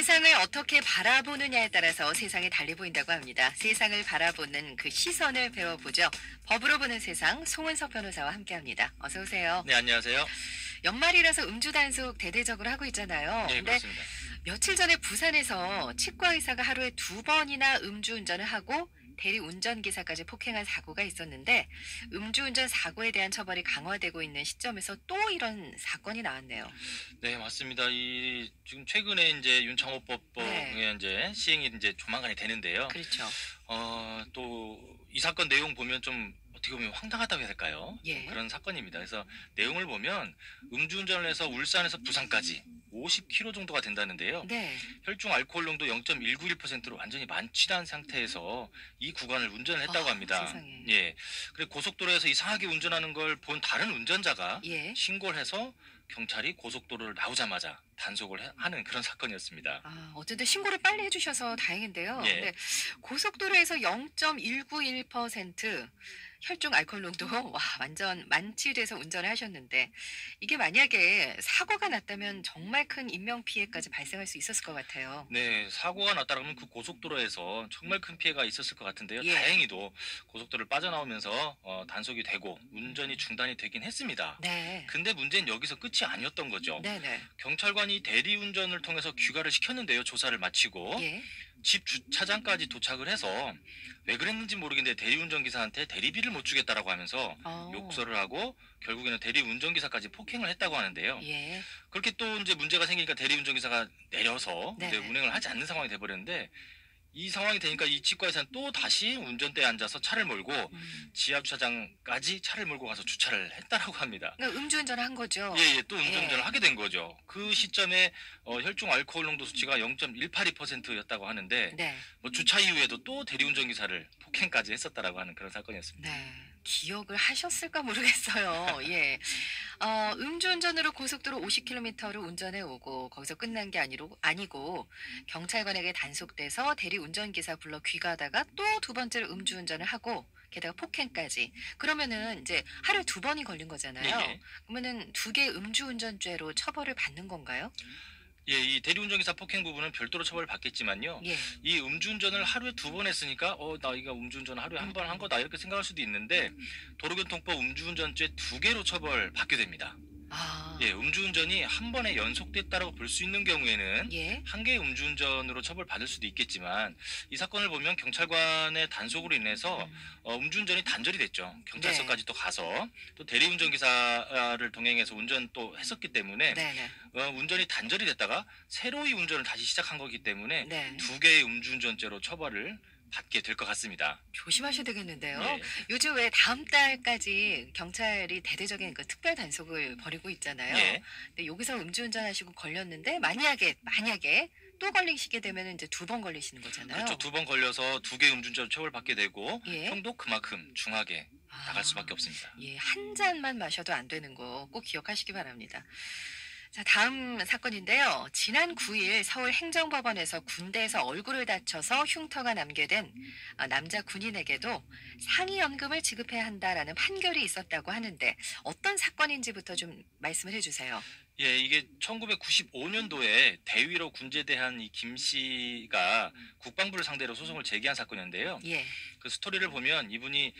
세상을 어떻게 바라보느냐에 따라서 세상이 달리 보인다고 합니다. 세상을 바라보는 그 시선을 배워보죠. 법으로 보는 세상, 송은석 변호사와 함께합니다. 어서 오세요. 네, 안녕하세요. 연말이라서 음주 단속 대대적으로 하고 있잖아요. 네, 근데 그렇습니다. 며칠 전에 부산에서 치과 의사가 하루에 2번이나 음주운전을 하고 대리 운전기사까지 폭행한 사고가 있었는데 음주운전 사고에 대한 처벌이 강화되고 있는 시점에서 또 이런 사건이 나왔네요. 네, 맞습니다. 지금 최근에 이제 윤창호법에 네, 이제 시행이 이제 조만간에 되는데요. 그렇죠. 또 이 사건 내용 보면 좀 어떻게 보면 황당하다고 해야 될까요? 좀 예. 그런 사건입니다. 그래서 내용을 보면 음주운전을 해서 울산에서 부산까지 50km 정도가 된다는데요. 네. 혈중 알코올 농도 0.191%로 완전히 만취한 상태에서 이 구간을 운전을 했다고 합니다. 세상에. 예. 그리고 고속도로에서 이상하게 운전하는 걸 본 다른 운전자가 예. 신고를 해서 경찰이 고속도로를 나오자마자 단속을 하는 그런 사건이었습니다. 어쨌든 신고를 빨리 해주셔서 다행인데요. 예. 근데 고속도로에서 0.191% 혈중 알코올 농도, 와, 완전 만취돼서 운전을 하셨는데, 이게 만약에 사고가 났다면 정말 큰 인명피해까지 발생할 수 있었을 것 같아요. 네, 사고가 났다면 그 고속도로에서 정말 큰 피해가 있었을 것 같은데요. 예. 다행히도 고속도로를 빠져나오면서 단속이 되고 운전이 중단이 되긴 했습니다. 네. 근데 문제는 여기서 끝이 아니었던 거죠. 네네. 경찰관이 대리운전을 통해서 귀가를 시켰는데요. 조사를 마치고 예. 집 주차장까지 도착을 해서 왜 그랬는지 모르겠는데 대리운전기사한테 대리비를 못 주겠다라고 하면서 어. 욕설을 하고 결국에는 대리운전기사까지 폭행을 했다고 하는데요. 예. 그렇게 또 이제 문제가 생기니까 대리운전기사가 내려서 이제 네네. 운행을 하지 않는 상황이 돼버렸는데 이 상황이 되니까 이 치과에서는 또 다시 운전대에 앉아서 차를 몰고 지하 주차장까지 차를 몰고 가서 주차를 했다라고 합니다. 그러니까 음주운전을 한 거죠. 예, 또 예. 음주운전을 하게 된 거죠. 그 시점에 혈중 알코올 농도 수치가 0.182%였다고 하는데 네. 주차 이후에도 또 대리운전 기사를 폭행까지 했었다라고 하는 그런 사건이었습니다. 네. 기억을 하셨을까 모르겠어요. 예. 음주운전으로 고속도로 50km를 운전해 오고 거기서 끝난 게 아니고 경찰관에게 단속돼서 대리 운전기사 불러 귀가하다가 또 두 번째로 음주운전을 하고 게다가 폭행까지. 그러면은 이제 하루에 2번이 걸린 거잖아요. 예, 예. 그러면은 2개 음주운전죄로 처벌을 받는 건가요? 예, 이 대리운전기사 폭행 부분은 별도로 처벌을 받겠지만요. 예. 이 음주운전을 하루에 2번 했으니까 나 이거 음주운전 하루에 한 번 한 거다 이렇게 생각할 수도 있는데 도로교통법 음주운전죄 2개로 처벌받게 됩니다. 아. 예, 음주운전이 한 번에 연속됐다라고 볼 수 있는 경우에는 예. 한 개의 음주운전으로 처벌받을 수도 있겠지만 이 사건을 보면 경찰관의 단속으로 인해서 음주운전이 단절이 됐죠. 경찰서까지 또 가서 또 대리운전기사를 동행해서 운전 또 했었기 때문에 네네. 운전이 단절이 됐다가 새로이 운전을 다시 시작한 거기 때문에 네. 2개의 음주운전죄로 처벌을 받게 될 것 같습니다. 조심하셔야 되겠는데요. 예. 요즘 왜 다음 달까지 경찰이 대대적인 그 특별 단속을 벌이고 있잖아요. 예. 근데 여기서 음주운전하시고 걸렸는데 만약에 또 걸리시게 되면 이제 2번 걸리시는 거잖아요. 그렇죠. 2번 걸려서 2개의 음주운전 처벌받게 되고 예. 형도 그만큼 중하게 나갈 아, 수밖에 없습니다. 예, 한 잔만 마셔도 안 되는 거 꼭 기억하시기 바랍니다. 자, 다음 사건인데요. 지난 9일 서울 행정법원에서 군대에서 얼굴을 다쳐서 흉터가 남게 된 남자 군인에게도 상해연금을 지급해야 한다라는 판결이 있었다고 하는데 어떤 사건인지부터 좀 말씀을 해주세요. 예, 이게 1995년도에 대위로 군제대한 이 김 씨가 국방부를 상대로 소송을 제기한 사건이었는데요. 예. 그 스토리를 보면 이분이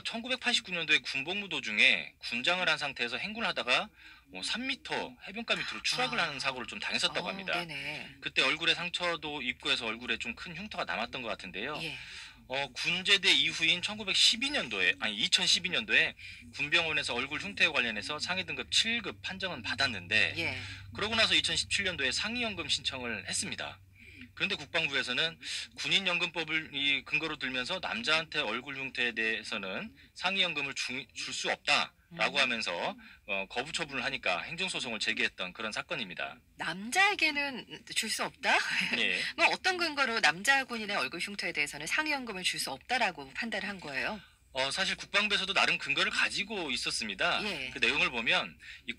1989년도에 군복무 도중에 군장을 한 상태에서 행군을 하다가 3m 해변가 밑으로 추락을 하는 사고를 좀 당했었다고 합니다. 네네. 그때 얼굴에 상처도 입고 해서 얼굴에 좀 큰 흉터가 남았던 것 같은데요. 예. 군제대 이후인 2012년도에 군병원에서 얼굴 흉터에 관련해서 상해 등급 7급 판정은 받았는데 예. 그러고 나서 2017년도에 상위연금 신청을 했습니다. 그런데 국방부에서는 군인연금법을 이 근거로 들면서 남자한테 얼굴 흉터에 대해서는 상위연금을 줄 수 없다라고 하면서 거부 처분을 하니까 행정소송을 제기했던 그런 사건입니다. 남자에게는 줄 수 없다? 예. 그럼 어떤 근거로 남자 군인의 얼굴 흉터에 대해서는 상해연금을 줄 수 없다라고 판단을 한 거예요? 사실 국방부에서도 나름 근거를 가지고 있었습니다. 예. 그 내용을 보면 이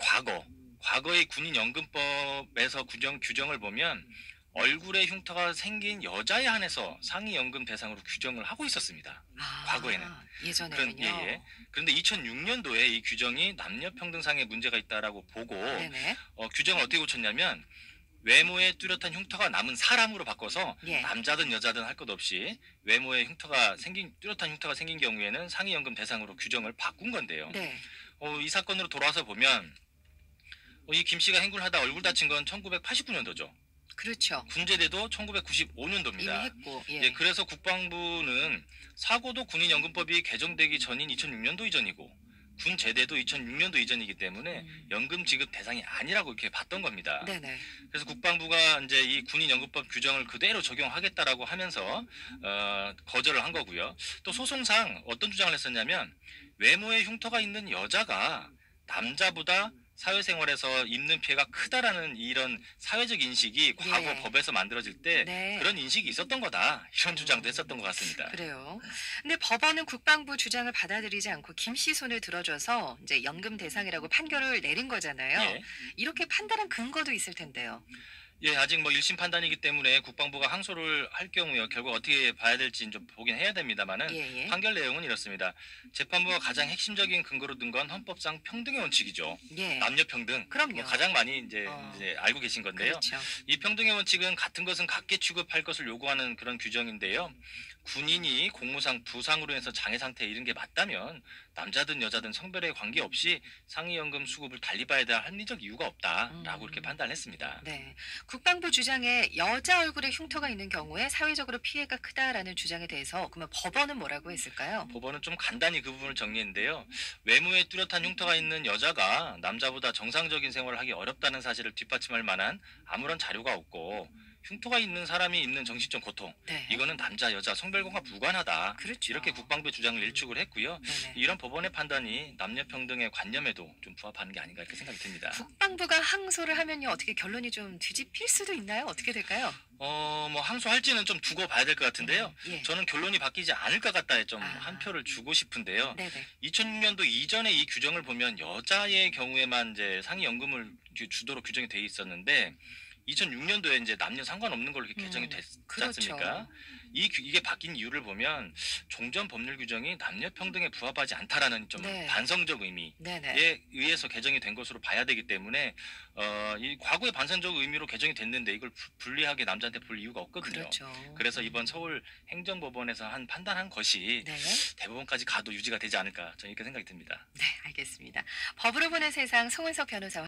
과거의 군인연금법에서 규정을 보면 얼굴에 흉터가 생긴 여자에 한해서 상위연금 대상으로 규정을 하고 있었습니다. 과거에는. 예전에는요. 예. 그런데 2006년도에 이 규정이 남녀 평등상에 문제가 있다라고 보고 네네. 규정을 어떻게 고쳤냐면 외모에 뚜렷한 흉터가 남은 사람으로 바꿔서 예. 남자든 여자든 할 것 없이 외모에 뚜렷한 흉터가 생긴 경우에는 상해연금 대상으로 규정을 바꾼 건데요. 네. 이 사건으로 돌아와서 보면 이 김 씨가 행군하다 얼굴 다친 건 1989년도죠. 그렇죠. 군제대도 이미 1995년도입니다. 했고. 예, 예. 그래서 국방부는 사고도 군인연금법이 개정되기 전인 2006년도 이전이고 군 제대도 2006년도 이전이기 때문에 연금 지급 대상이 아니라고 이렇게 봤던 겁니다. 네네. 그래서 국방부가 이제 이 군인연금법 규정을 그대로 적용하겠다라고 하면서 거절을 한 거고요. 또 소송상 어떤 주장을 했었냐면 외모에 흉터가 있는 여자가 남자보다 사회생활에서 입는 피해가 크다라는 이런 사회적 인식이 과거 예. 법에서 만들어질 때 네. 그런 인식이 있었던 거다. 이런 주장도 했었던 것 같습니다. 그래요. 근데 법원은 국방부 주장을 받아들이지 않고 김 씨 손을 들어줘서 이제 연금 대상이라고 판결을 내린 거잖아요. 예. 이렇게 판단한 근거도 있을 텐데요. 예, 아직 뭐 1심 판단이기 때문에 국방부가 항소를 할 경우요. 결국 어떻게 봐야 될지 좀 보긴 해야 됩니다만은 예, 예. 판결 내용은 이렇습니다. 재판부가 가장 핵심적인 근거로 든 건 헌법상 평등의 원칙이죠. 예. 남녀 평등. 그럼요. 뭐 가장 많이 이제 알고 계신 건데요. 그렇죠. 이 평등의 원칙은 같은 것은 같게 취급할 것을 요구하는 그런 규정인데요. 군인이 공무상 부상으로 해서 장애 상태에 이른 게 맞다면 남자든 여자든 성별에 관계없이 상위연금 수급을 달리 봐야 될 합리적 이유가 없다라고 이렇게 판단했습니다. 네. 국방부 주장에 여자 얼굴에 흉터가 있는 경우에 사회적으로 피해가 크다라는 주장에 대해서 그러면 법원은 뭐라고 했을까요? 법원은 좀 간단히 그 부분을 정리했는데요. 외모에 뚜렷한 흉터가 있는 여자가 남자보다 정상적인 생활을 하기 어렵다는 사실을 뒷받침할 만한 아무런 자료가 없고 흉터가 있는 사람이 입는 정신적 고통 네. 이거는 남자 여자 성별과 무관하다. 그렇죠. 이렇게 국방부의 주장을 일축을 했고요. 네네. 이런 법원의 판단이 남녀 평등의 관념에도 좀 부합하는 게 아닌가 이렇게 생각이 듭니다. 국방부가 항소를 하면요 어떻게 결론이 좀 뒤집힐 수도 있나요? 어떻게 될까요? 뭐 항소할지는 좀 두고 봐야 될 것 같은데요. 예. 저는 결론이 바뀌지 않을 것 같다에 좀 아. 한 표를 주고 싶은데요. 네네. 2006년도 이전에 이 규정을 보면 여자의 경우에만 이제 상위연금을 주도록 규정이 돼 있었는데 2006년도에 이제 남녀 상관없는 걸로 이렇게 개정이 됐지 그렇죠. 않습니까? 이게 바뀐 이유를 보면 종전 법률 규정이 남녀 평등에 부합하지 않다라는 좀 네. 반성적 의미에 네네. 의해서 개정이 된 것으로 봐야 되기 때문에 이 과거의 반성적 의미로 개정이 됐는데 이걸 불리하게 남자한테 볼 이유가 없거든요. 그렇죠. 그래서 이번 서울 행정법원에서 판단한 것이 네. 대법원까지 가도 유지가 되지 않을까 저는 이렇게 생각이 듭니다. 네, 알겠습니다. 법으로 보는 세상 송은석 변호사와